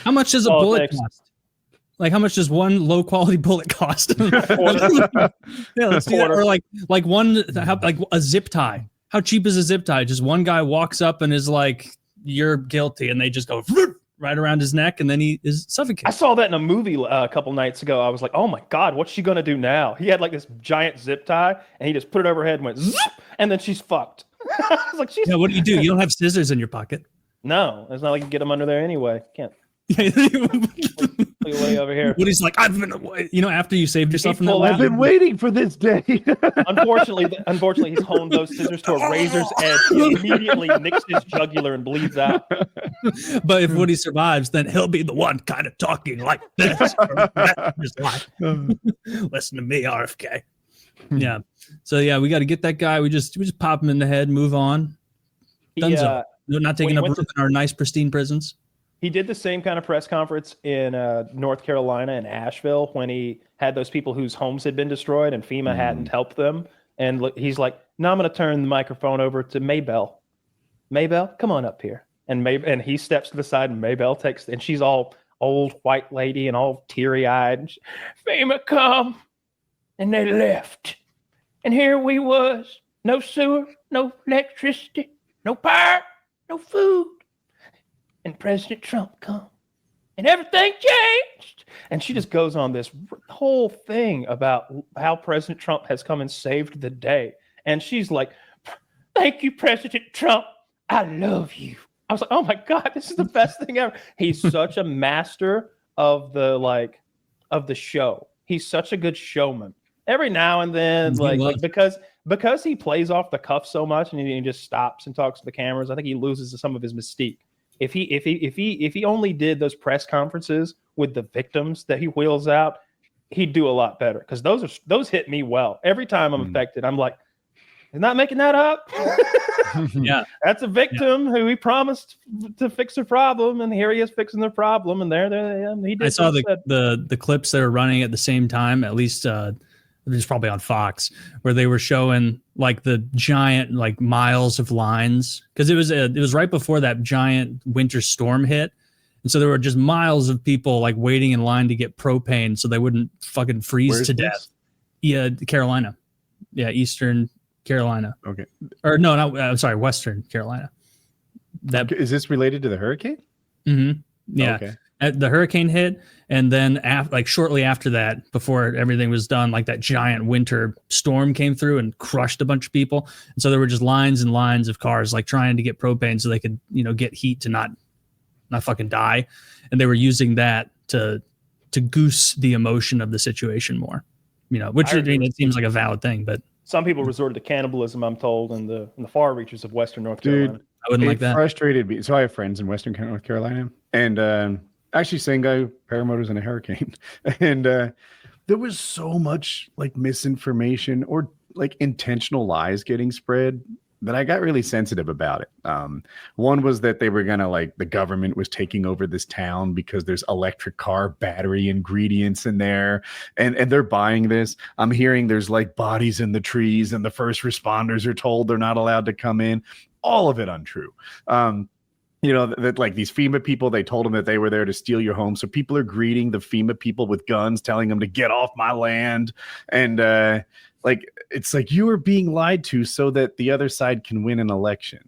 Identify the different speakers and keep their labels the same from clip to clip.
Speaker 1: How much does a bullet cost? Like, how much does one low quality bullet cost? Yeah, let's do that. Or like one, like a zip tie. How cheap is a zip tie? Just one guy walks up and is like, "You're guilty," and they just go right around his neck, and then he is suffocated.
Speaker 2: I saw that in a movie a couple nights ago. I was like, "Oh my god, what's she gonna do now?" He had like this giant zip tie, and he just put it over her head and went, zip, and then she's fucked. I was like, "She's."
Speaker 1: Yeah, what do? You don't have scissors in your pocket.
Speaker 2: No, it's not like you can get them under there anyway. Can't. Way over here.
Speaker 1: Woody's like, I've been, after you saved yourself from that.
Speaker 3: I've been waiting for this day.
Speaker 2: Unfortunately, he's honed those scissors to a razor's edge. He immediately nicks his jugular and bleeds out.
Speaker 1: But if Woody survives, then he'll be the one kind of talking like this. Listen to me, RFK. Yeah. So yeah, we got to get that guy. We just pop him in the head, move on. Dunzo. Not taking up room in our nice pristine prisons.
Speaker 2: He did the same kind of press conference in North Carolina and Asheville when he had those people whose homes had been destroyed and FEMA hadn't helped them. And he's like, "No, I'm going to turn the microphone over to Maybell. Maybell, come on up here." And he steps to the side, and Maybell takes, and she's all old white lady and all teary eyed. "FEMA come, and they left, and here we was, no sewer, no electricity, no power, no food. And President Trump come, and everything changed." And she just goes on this whole thing about how President Trump has come and saved the day. And she's like, "Thank you, President Trump. I love you." I was like, "Oh my God, this is the best thing ever." He's such a master of the show. He's such a good showman. Every now and then, because he plays off the cuff so much and he just stops and talks to the cameras, I think he loses some of his mystique. If he only did those press conferences with the victims that he wheels out, he'd do a lot better. Because those hit me well. Every time I'm affected, I'm like, "He's not making that up."
Speaker 1: Yeah,
Speaker 2: that's a victim who he promised to fix their problem, and here he is fixing their problem. And there he did.
Speaker 1: I saw the clips that are running at the same time. At least it was probably on Fox, where they were showing like the giant like miles of lines, because it was right before that giant winter storm hit, and so there were just miles of people like waiting in line to get propane so they wouldn't fucking freeze to death. Yeah, Carolina. Yeah, Eastern Carolina.
Speaker 3: Okay.
Speaker 1: Or no, I'm sorry, Western Carolina.
Speaker 3: Is this related to the hurricane?
Speaker 1: Mm-hmm. Yeah.
Speaker 3: Okay.
Speaker 1: The hurricane hit, and then shortly after that, before everything was done, like that giant winter storm came through and crushed a bunch of people. And so there were just lines and lines of cars like trying to get propane so they could, get heat to not fucking die. And they were using that to goose the emotion of the situation more. Which it seems like a valid thing, but
Speaker 2: some people resorted to cannibalism, I'm told, in the far reaches of Western North Carolina.
Speaker 1: Dude, I wouldn't like that.
Speaker 3: Frustrated me. So I have friends in Western North Carolina, and actually, same guy, paramotors in a hurricane. And there was so much like misinformation or like intentional lies getting spread that I got really sensitive about it. One was that they were gonna the government was taking over this town because there's electric car battery ingredients in there, and they're buying this. I'm hearing there's like bodies in the trees, and the first responders are told they're not allowed to come in. All of it untrue. That like these FEMA people, they told them that they were there to steal your home. So people are greeting the FEMA people with guns, telling them to get off my land. And it's like you are being lied to so that the other side can win an election.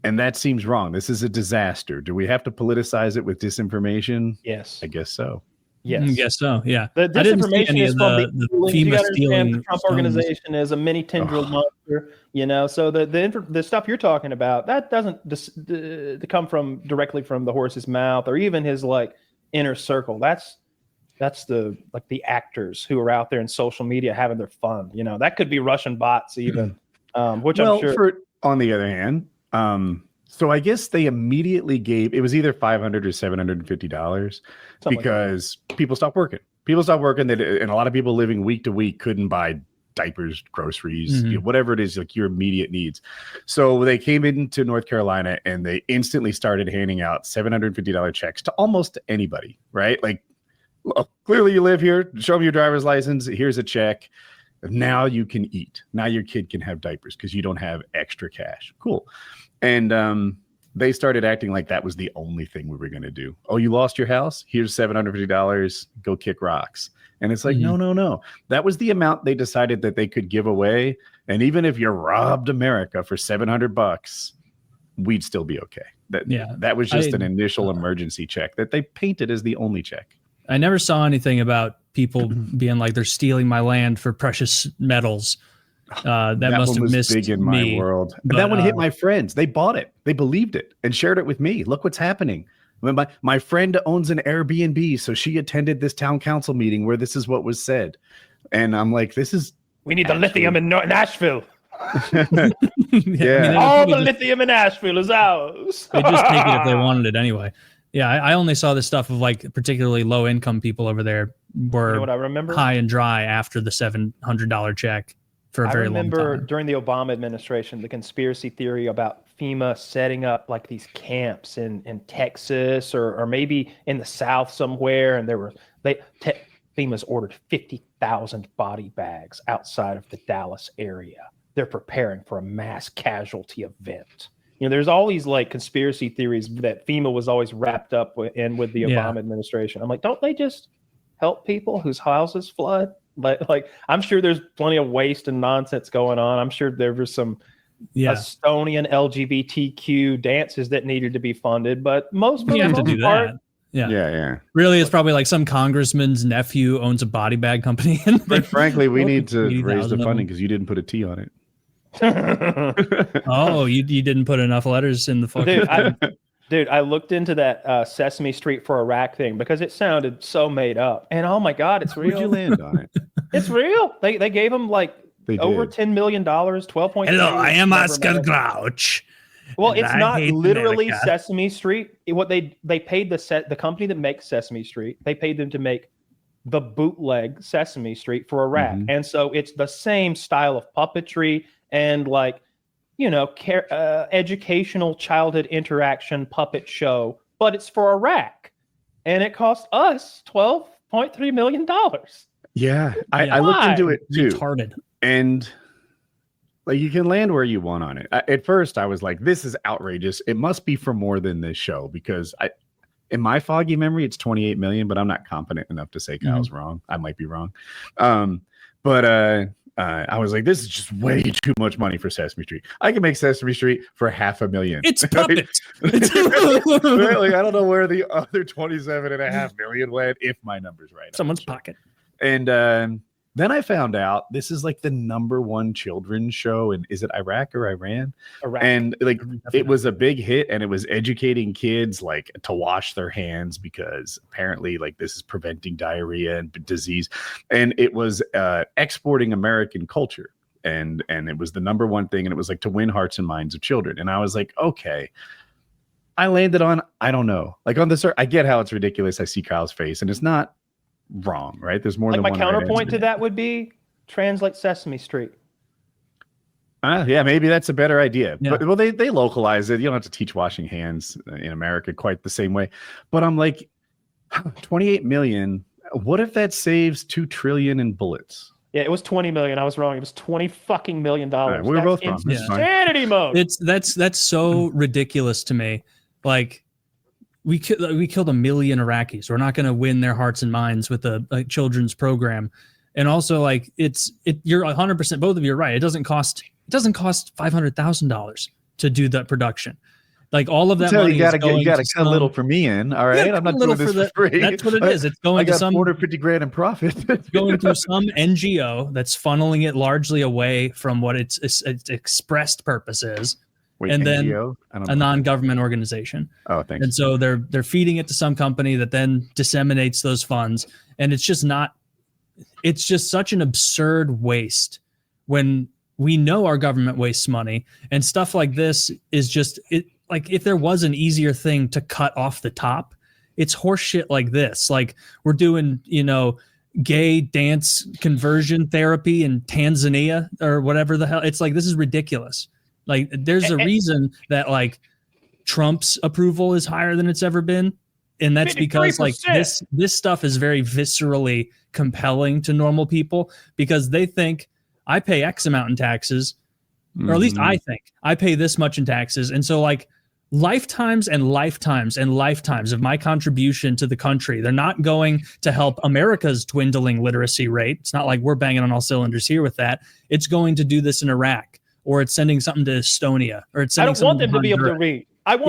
Speaker 3: And that seems wrong. This is a disaster. Do we have to politicize it with disinformation?
Speaker 2: Yes.
Speaker 3: I guess so.
Speaker 1: Yes. I guess so, yeah.
Speaker 2: The disinformation is from
Speaker 1: the FEMA stealing.
Speaker 2: The Trump organization is a mini tendril monster, So the stuff you're talking about, that doesn't come from directly from the horse's mouth or even his inner circle. That's the actors who are out there in social media having their fun. That could be Russian bots even, which I'm sure.
Speaker 3: On the other hand, so I guess they immediately gave, it was either $500 or $750 because people stopped working. People stopped working, and a lot of people living week to week couldn't buy diapers, groceries, whatever it is, like your immediate needs. So they came into North Carolina and they instantly started handing out $750 checks to almost anybody, right? Like, clearly you live here, show them your driver's license, here's a check. Now you can eat. Now your kid can have diapers because you don't have extra cash. Cool. And they started acting like that was the only thing we were going to do. Oh, you lost your house? Here's $750. Go kick rocks. And it's like, no. That was the amount they decided that they could give away. And even if you robbed America for $700, we'd still be okay. That was just an initial emergency check that they painted as the only check.
Speaker 1: I never saw anything about people being like, they're stealing my land for precious metals. That must have missed
Speaker 3: big in my world. But that one hit my friends. They bought it. They believed it and shared it with me. Look what's happening. My friend owns an Airbnb, so she attended this town council meeting where this is what was said. And I'm like,
Speaker 2: we need the lithium in Nashville.
Speaker 3: Yeah.
Speaker 2: All the lithium in Nashville is ours.
Speaker 1: They just take it if they wanted it anyway. Yeah, I only saw this stuff of like particularly low income people over there were
Speaker 2: what I remember?
Speaker 1: High and dry after the $700 check for a very long time. I remember
Speaker 2: during the Obama administration, the conspiracy theory about FEMA setting up like these camps in Texas or maybe in the South somewhere, and FEMA's ordered 50,000 body bags outside of the Dallas area. They're preparing for a mass casualty event. There's all these like conspiracy theories that FEMA was always wrapped up with the Obama administration. I'm like, don't they just help people whose houses flood? Like I'm sure there's plenty of waste and nonsense going on. I'm sure there was some Estonian LGBTQ dances that needed to be funded, but most
Speaker 1: you have to do that.
Speaker 3: Yeah.
Speaker 1: Really, it's probably like some congressman's nephew owns a body bag company.
Speaker 3: But frankly, we need to raise the funding because you didn't put a T on it.
Speaker 1: Oh, you didn't put enough letters in the fucking
Speaker 2: Dude, I looked into that Sesame Street for Iraq thing because it sounded so made up. And oh my God, it's real.
Speaker 3: Where'd you land on it?
Speaker 2: It's real. They gave him like over $10 million, 12.8.
Speaker 1: Hello, I am Oscar Grouch.
Speaker 2: Well, it's not literally America. Sesame Street. What they paid the company that makes Sesame Street, they paid them to make the bootleg Sesame Street for Iraq. Mm-hmm. And so it's the same style of puppetry and like, educational childhood interaction puppet show, but it's for Iraq. And it cost us $12.3 million.
Speaker 3: Yeah. I looked into it too.
Speaker 1: Retarded.
Speaker 3: And like you can land where you want on it. At first I was like, this is outrageous. It must be for more than this show because in my foggy memory, it's 28 million, but I'm not confident enough to say Kyle's wrong. I might be wrong. I was like, this is just way too much money for Sesame Street. I can make Sesame Street for $500,000.
Speaker 1: It's puppets.
Speaker 3: Like, I don't know where the other 27.5 million went, if my number's right.
Speaker 1: Someone's pocket.
Speaker 3: And then I found out this is like the #1 children's show in, is it Iraq or Iran?
Speaker 2: Iraq.
Speaker 3: And like it was a big hit, and it was educating kids like to wash their hands because apparently like this is preventing diarrhea and disease, and it was exporting American culture, and it was the #1 thing, and it was like to win hearts and minds of children. And I was like, okay. I landed on, I don't know, like on the I get how it's ridiculous. I see Kyle's face, and it's not wrong, right? There's more
Speaker 2: like
Speaker 3: than
Speaker 2: my
Speaker 3: one
Speaker 2: counterpoint to that would be translate Sesame Street.
Speaker 3: Yeah, maybe that's a better idea. Yeah. But well, they localize it. You don't have to teach washing hands in America quite the same way. But I'm like, 28 million. What if that saves 2 trillion in bullets?
Speaker 2: Yeah, it was 20 million. I was wrong. It was 20 fucking million dollars.
Speaker 3: We were both wrong.
Speaker 2: Insanity mode.
Speaker 1: That's so ridiculous to me. Like, we killed 1 million Iraqis. We're not going to win their hearts and minds with a children's program. And also, like, you're 100%. Both of you are right. It doesn't cost $500,000 to do that production. Like all of that money,
Speaker 3: you got to cut a little for me in. All right, I'm not doing this for free.
Speaker 1: That's what it is. It's going to some
Speaker 3: $450,000 in profit.
Speaker 1: It's going through some NGO that's funneling it largely away from what its expressed purpose is.
Speaker 3: Wait,
Speaker 1: and
Speaker 3: NGO?
Speaker 1: then a non-government organization.
Speaker 3: Oh, thanks.
Speaker 1: And so they're feeding it to some company that then disseminates those funds, and it's just such an absurd waste when we know our government wastes money, and stuff like this is just it. Like if there was an easier thing to cut off the top, it's horseshit like this. Like we're doing, gay dance conversion therapy in Tanzania or whatever the hell. It's like, this is ridiculous. Like there's a reason that like Trump's approval is higher than it's ever been. And that's because like this stuff is very viscerally compelling to normal people because they think I pay X amount in taxes, or at least I think I pay this much in taxes. And so like lifetimes and lifetimes and lifetimes of my contribution to the country. They're not going to help America's dwindling literacy rate. It's not like we're banging on all cylinders here with that. It's going to do this in Iraq, or it's sending something to Estonia, or it's
Speaker 2: I
Speaker 1: sending
Speaker 2: don't want
Speaker 1: something
Speaker 2: them to be able to
Speaker 1: Honduras.
Speaker 2: read. I want